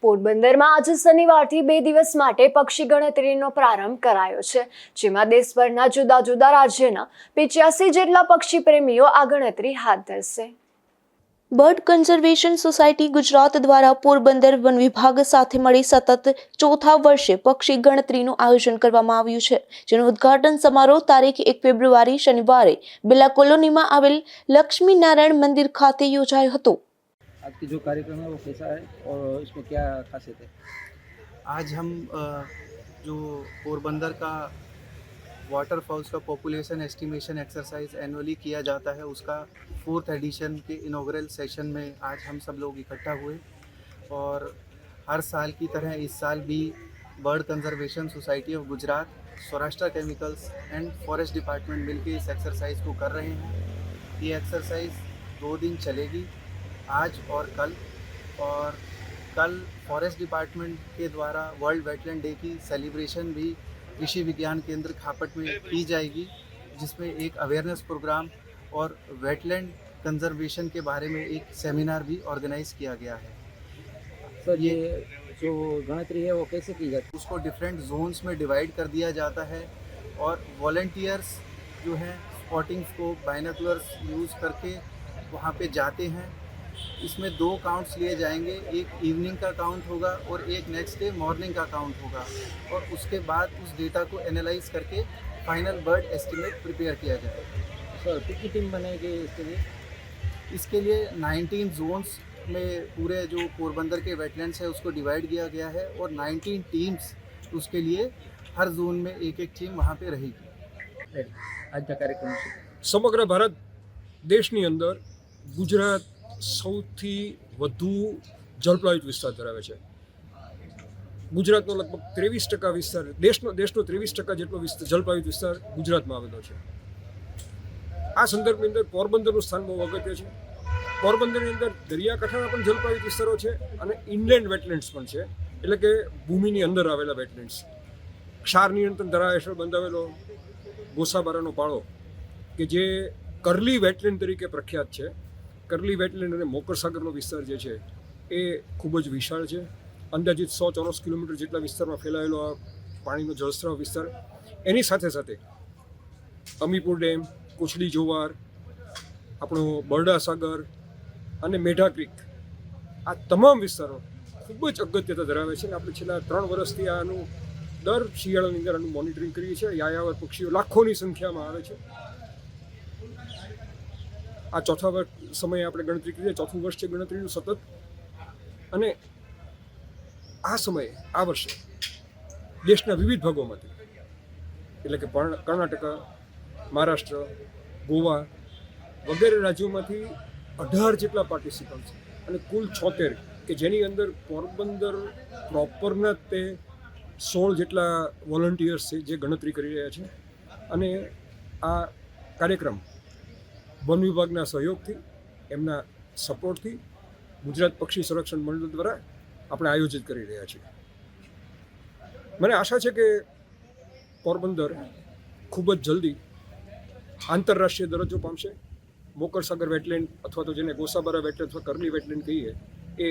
પોરબંદરમાં આજે શનિવારથી 2 દિવસ માટે પક્ષી ગણતરીનો પ્રારંભ કરાયો છે, જેમાં દેશભરના જુદા જુદા રાજ્યના 85 જેટલા પક્ષી પ્રેમીઓ આ ગણતરી હાથ ધરશે. બર્ડ કન્ઝર્વેશન સોસાયટી ગુજરાત દ્વારા પોરબંદર વન વિભાગ સાથે મળી સતત ચોથા વર્ષે પક્ષી ગણતરીનું આયોજન કરવામાં આવ્યું છે, જેનો ઉદ્ઘાટન સમારોહ તારીખ 1 ફેબ્રુઆરી શનિવારે બિલા કોલોનીમાં આવેલ લક્ષ્મી નારાયણ મંદિર ખાતે યોજાયો હતો. आज की जो कार्यक्रम है वो कैसा है और इसमें क्या खासियत है? आज हम जो पोरबंदर का वाटरफॉल्स का पॉपुलेशन एस्टिमेशन एक्सरसाइज एनुअली किया जाता है, उसका 4th एडिशन के इनॉग्रेल सेशन में आज हम सब लोग इकट्ठा हुए और हर साल की तरह इस साल भी bird conservation society of Gujarat, Saurashtra chemicals and forest department मिलकर इस एक्सरसाइज को कर रहे हैं. ये एक्सरसाइज 2 दिन चलेगी, आज और कल फॉरेस्ट डिपार्टमेंट के द्वारा वर्ल्ड वेटलैंड डे की सेलिब्रेशन भी कृषि विज्ञान केंद्र खापट में की जाएगी, जिसमें एक अवेयरनेस प्रोग्राम और वेटलैंड कंजर्वेशन के बारे में एक सेमिनार भी ऑर्गेनाइज किया गया है. सर, ये जो गणतरी है वो कैसे की जाती है? उसको डिफरेंट जोन्स में डिवाइड कर दिया जाता है और वॉलंटियर्स जो हैं स्पॉटिंग स्कोप, बाइनोकुलर्स यूज़ करके वहाँ पे जाते हैं. इसमें 2 काउंट्स लिए जाएंगे, एक इवनिंग का काउंट होगा और एक नेक्स्ट डे मॉर्निंग का काउंट होगा और उसके बाद उस डेटा को एनालाइज करके फाइनल बर्ड एस्टिमेट प्रिपेयर किया जाएगा. सर, कितनी टीम बनेगी इसके लिए? इसके लिए 19 जोन्स में पूरे जो पोरबंदर के वेटलैंड्स है उसको डिवाइड किया गया है और 19 टीम्स उसके लिए हर जोन में एक टीम वहाँ पे रहेगी. आज का कार्यक्रम समग्र भारत देशની અંદર ગુજરાત સૌથી વધુ જળપ્લાવિત વિસ્તાર ધરાવે છે. ગુજરાતનો લગભગ 23% વિસ્તાર, દેશનો 23% જેટલો જળપ્લાવિત વિસ્તાર ગુજરાતમાં આવેલો છે. આ સંદર્ભની અંદર પોરબંદરનું સ્થાન બહુ અગત્ય છે. પોરબંદરની અંદર દરિયાકાંઠાના પણ જળપ્લાવિત વિસ્તારો છે અને ઇનલેન્ડ વેટલેન્ડ્સ પણ છે, એટલે કે ભૂમિની અંદર આવેલા વેટલેન્ડ્સ. ક્ષાર નિયંત્રણ ધારા હેઠળ બંધાવેલો ગોસાબારાનો પાળો કે જે કરલી વેટલેન્ડ તરીકે પ્રખ્યાત છે. કરલી વેટલેન્ડ અને મોકરસાગરનો વિસ્તાર જે છે એ ખૂબ જ વિશાળ છે. અંદાજિત 100 ચોરસ કિલોમીટર જેટલા વિસ્તારમાં ફેલાયેલો આ પાણીનો જળસ્રાવ વિસ્તાર. એની સાથે સાથે અમીપુર ડેમ, કોછડી જોવાર, આપણો બરડા સાગર અને મેઢા ક્રીક, આ તમામ વિસ્તારો ખૂબ જ અગત્યતા ધરાવે છે અને આપણે છેલ્લા 3 વર્ષથી આનું દર શિયાળાની અંદર આનું મોનિટરિંગ કરીએ છીએ. યાયાવર પક્ષીઓ લાખોની સંખ્યામાં આવે છે. આ ચોથા સમયે આપણે ગણતરી કરીએ, ચોથું વર્ષ છે ગણતરીનું સતત. અને આ સમયે આ વર્ષે દેશના વિવિધ ભાગોમાંથી, એટલે કે કર્ણાટકા, મહારાષ્ટ્ર, ગોવા વગેરે રાજ્યોમાંથી 18 જેટલા પાર્ટિસિપન્ટ્સ અને કુલ 76, કે જેની અંદર પોરબંદર પ્રોપરના તે 16 જેટલા વોલન્ટિયર્સ છે જે ગણતરી કરી રહ્યા છે. અને આ કાર્યક્રમ વન વિભાગના સહયોગથી, એમના સપોર્ટથી ગુજરાત પક્ષી સંરક્ષણ મંડળ દ્વારા આપણે આયોજિત કરી રહ્યા છીએ. મને આશા છે કે પોરબંદર ખૂબ જ જલ્દી આંતરરાષ્ટ્રીય દરજ્જો પામશે. મોકરસાગર વેટલેન્ડ અથવા તો જેને ગોસાબારા વેટલેન્ડ અથવા કરલી વેટલેન્ડ કહીએ, એ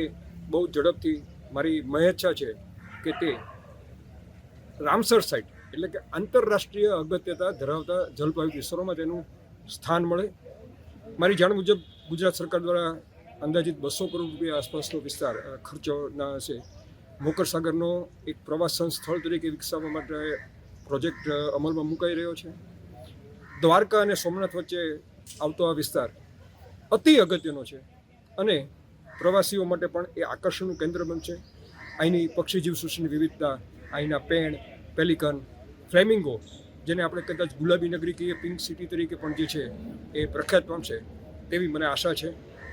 બહુ ઝડપથી, મારી મહેચ્છા છે કે તે રામસર સાઇટ, એટલે કે આંતરરાષ્ટ્રીય અગત્યતા ધરાવતા જળપ્લાવિત વિસ્તારોમાં તેનું સ્થાન મળે. મારી જાણ મુજબ ગુજરાત સરકાર દ્વારા અંદાજિત 200 કરોડ રૂપિયા આસપાસનો વિસ્તાર ખર્ચોના હશે. મોકરસાગરનો એક પ્રવાસન સ્થળ તરીકે વિકસાવવા માટે પ્રોજેક્ટ અમલમાં મુકાઈ રહ્યો છે. દ્વારકા અને સોમનાથ વચ્ચે આવતો આ વિસ્તાર અતિ અગત્યનો છે અને પ્રવાસીઓ માટે પણ એ આકર્ષણનું કેન્દ્ર બનશે. અહીંની પક્ષી જીવસૃષ્ટિની વિવિધતા, અહીંના પેણ, પેલિકન, ફ્લેમિંગો, જેને આપણે કદાચ ગુલાબી નગરી કહીએ, પિંક સિટી તરીકે પણ જે છે એ પ્રખ્યાત પામશે તેવી મને આશા છે.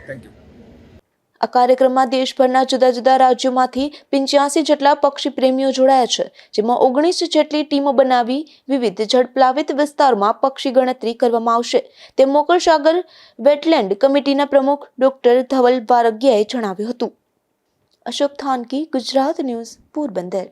Thank you. આ કાર્યક્રમમાં દેશભરના જુદા જુદા રાજ્યોમાંથી 85 જેટલા પક્ષી પ્રેમીઓ જોડાયા છે, જેમાં 19 જેટલી ટીમો બનાવી વિવિધ જળપ્લાવિત વિસ્તારોમાં પક્ષી ગણતરી કરવામાં આવશે, તેમ મોકરસાગર વેટલેન્ડ કમિટીના પ્રમુખ ડોક્ટર ધવલ વારગિયાએ જણાવ્યું હતું. અશોક થાનકી, ગુજરાત ન્યૂઝ, પોરબંદર.